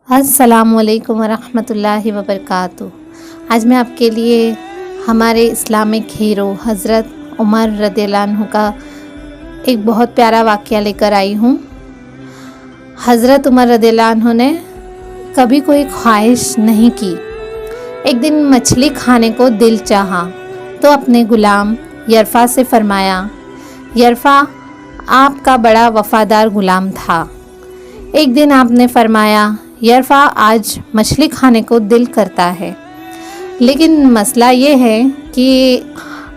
السلام علیکم ورحمۃ اللہ وبرکاتہ۔ آج میں آپ کے لیے ہمارے اسلامک ہیرو حضرت عمر رضی اللہ عنہ کا ایک بہت پیارا واقعہ لے کر آئی ہوں۔ حضرت عمر رضی اللہ عنہ نے کبھی کوئی خواہش نہیں کی۔ ایک دن مچھلی کھانے کو دل چاہا تو اپنے غلام یرفع سے فرمایا، یرفع آپ کا بڑا وفادار غلام تھا۔ ایک دن آپ نے فرمایا، یرفع آج مچھلی کھانے کو دل کرتا ہے، لیکن مسئلہ یہ ہے کہ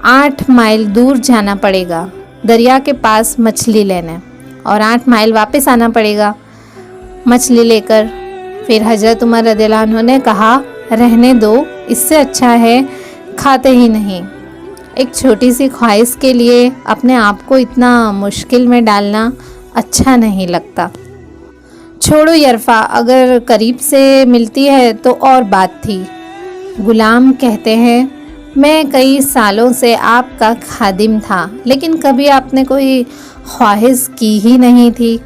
8 مائل دور جانا پڑے گا دریا کے پاس مچھلی لینے، اور 8 مائل واپس آنا پڑے گا مچھلی لے کر۔ پھر حضرت عمر رضی اللہ عنہ نے کہا، رہنے دو، اس سے اچھا ہے کھاتے ہی نہیں۔ ایک چھوٹی سی خواہش کے لیے اپنے آپ کو اتنا مشکل میں ڈالنا اچھا نہیں لگتا۔ چھوڑو یرفع، اگر قریب سے ملتی ہے تو اور بات تھی۔ غلام کہتے ہیں، میں کئی سالوں سے آپ کا خادم تھا، لیکن کبھی آپ نے کوئی خواہش کی ہی نہیں تھی،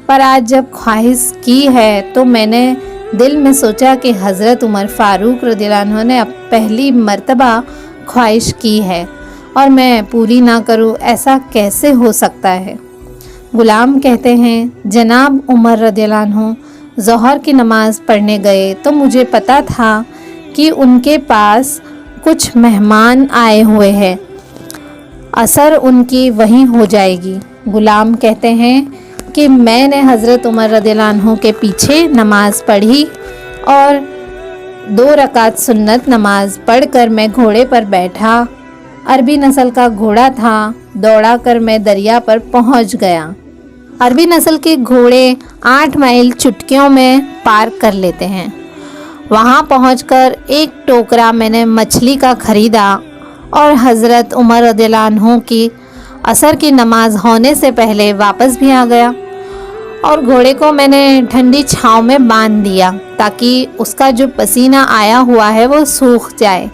پر آج جب خواہش کی ہے تو میں نے دل میں سوچا کہ حضرت عمر فاروق رضی اللہ عنہ نے اب پہلی مرتبہ خواہش کی ہے اور میں پوری نہ کروں، ایسا کیسے ہو سکتا ہے؟ غلام کہتے ہیں، جناب عمر رضی اللہ عنہ ظہر کی نماز پڑھنے گئے تو مجھے پتا تھا کہ ان کے پاس کچھ مہمان آئے ہوئے ہیں، اثر ان کی وہیں ہو جائے گی۔ غلام کہتے ہیں کہ میں نے حضرت عمر رضی اللہ عنہ کے پیچھے نماز پڑھی اور 2 رکعت سنت نماز پڑھ کر میں گھوڑے پر بیٹھا۔ عربی نسل کا گھوڑا تھا، دوڑا کر میں دریا پر پہنچ گیا۔ عربی نسل کے گھوڑے 8 مائل چٹکیوں میں پار کر لیتے ہیں۔ وہاں پہنچ کر ایک ٹوکرا میں نے مچھلی کا خریدا اور حضرت عمر رضی اللہ عنہ کی عصر کی نماز ہونے سے پہلے واپس بھی آ گیا، اور گھوڑے کو میں نے ٹھنڈی چھاؤں میں باندھ دیا تاکہ اس کا جو پسینہ آیا ہوا ہے وہ سوکھ جائے،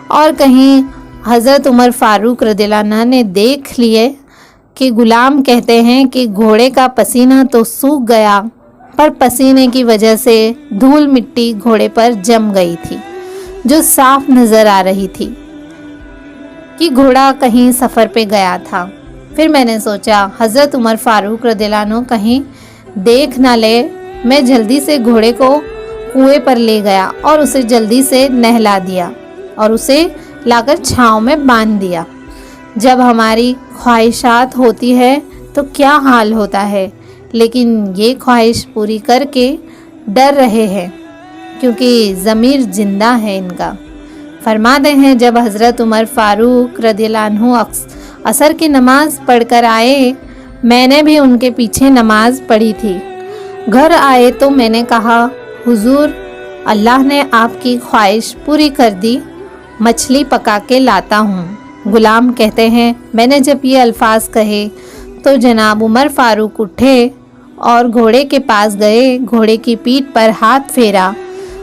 اور کہیں حضرت عمر فاروق رضی اللہ عنہ نے دیکھ لیے کہ غلام کہتے ہیں کہ گھوڑے کا پسینہ تو سوکھ گیا، پر پسینے کی وجہ سے دھول مٹی گھوڑے پر جم گئی تھی جو صاف نظر آ رہی تھی کہ گھوڑا کہیں سفر پہ گیا تھا۔ پھر میں نے سوچا حضرت عمر فاروق رضی اللہ عنہ کہیں دیکھ نہ لے، میں جلدی سے گھوڑے کو کنویں پر لے گیا اور اسے جلدی سے نہلا دیا اور اسے لا کر چھاؤں میں باندھ دیا۔ جب ہماری خواہشات ہوتی ہے تو کیا حال ہوتا ہے، لیکن یہ خواہش پوری کر کے ڈر رہے ہیں کیونکہ ضمیر زندہ ہے ان کا۔ فرماتے ہیں، جب حضرت عمر فاروق رضی اللہ عنہ عصر کی نماز پڑھ کر آئے، میں نے بھی ان کے پیچھے نماز پڑھی تھی۔ گھر آئے تو میں نے کہا، حضور، اللہ نے آپ کی خواہش پوری کر دی، مچھلی پکا کے لاتا ہوں۔ غلام کہتے ہیں، میں نے جب یہ الفاظ کہے تو جناب عمر فاروق اٹھے اور گھوڑے کے پاس گئے، گھوڑے کی پیٹھ پر ہاتھ پھیرا،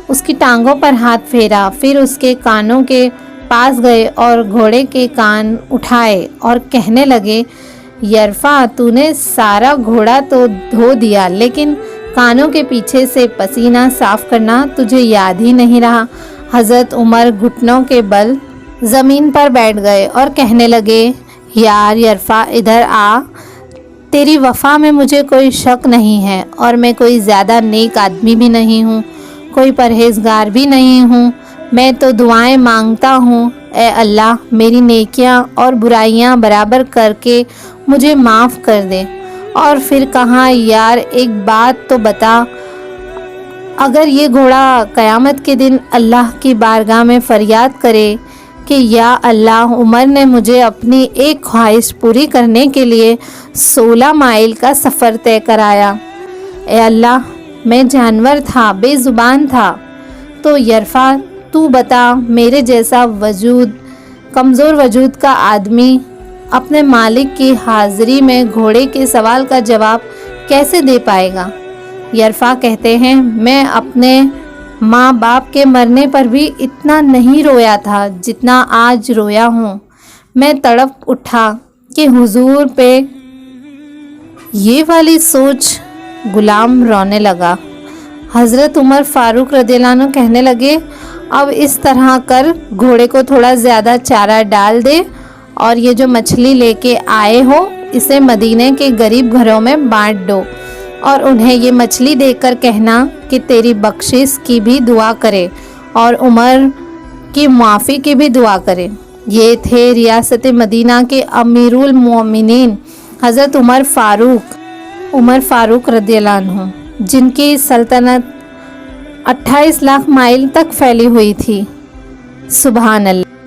اس کی ٹانگوں پر ہاتھ پھیرا، پھر اس کے کانوں کے پاس گئے اور گھوڑے کے کان اٹھائے اور کہنے لگے، یرفع، تو نے سارا گھوڑا تو دھو دیا، لیکن کانوں کے پیچھے سے پسینہ صاف کرنا تجھے یاد ہی نہیں رہا۔ حضرت عمر گھٹنوں کے بل زمین پر بیٹھ گئے اور کہنے لگے، یار یرفع، ادھر آ، تیری وفا میں مجھے کوئی شک نہیں ہے، اور میں کوئی زیادہ نیک آدمی بھی نہیں ہوں، کوئی پرہیزگار بھی نہیں ہوں، میں تو دعائیں مانگتا ہوں، اے اللہ میری نیکیاں اور برائیاں برابر کر کے مجھے معاف کر دے۔ اور پھر کہا، یار ایک بات تو بتا، اگر یہ گھوڑا قیامت کے دن اللہ کی بارگاہ میں فریاد کرے کہ یا اللہ، عمر نے مجھے اپنی ایک خواہش پوری کرنے کے لیے 16 مائل کا سفر طے کرایا، اے اللہ میں جانور تھا، بے زبان تھا، تو یرفع تو بتا، میرے جیسا وجود، کمزور وجود کا آدمی اپنے مالک کی حاضری میں گھوڑے کے سوال کا جواب کیسے دے پائے گا؟ یرفع کہتے ہیں، میں اپنے ماں باپ کے مرنے پر بھی اتنا نہیں رویا تھا جتنا آج رویا ہوں۔ میں تڑپ اٹھا کہ حضور پہ یہ والی سوچ۔ غلام رونے لگا۔ حضرت عمر فاروق رضی اللہ عنہ کہنے لگے اب اس طرح کر گھوڑے کو تھوڑا زیادہ چارہ ڈال دے اور یہ جو مچھلی لے کے آئے ہو اسے مدینے کے غریب گھروں میں بانٹ دو اور انہیں یہ مچھلی دے کر کہنا کہ تیری بخشش کی بھی دعا کرے اور عمر کی معافی کی بھی دعا کرے۔ یہ تھے ریاست مدینہ کے امیر المومنین حضرت عمر فاروق رضی اللہ عنہ، جن کی سلطنت 28 لاکھ مائل تک پھیلی ہوئی تھی۔ سبحان اللہ۔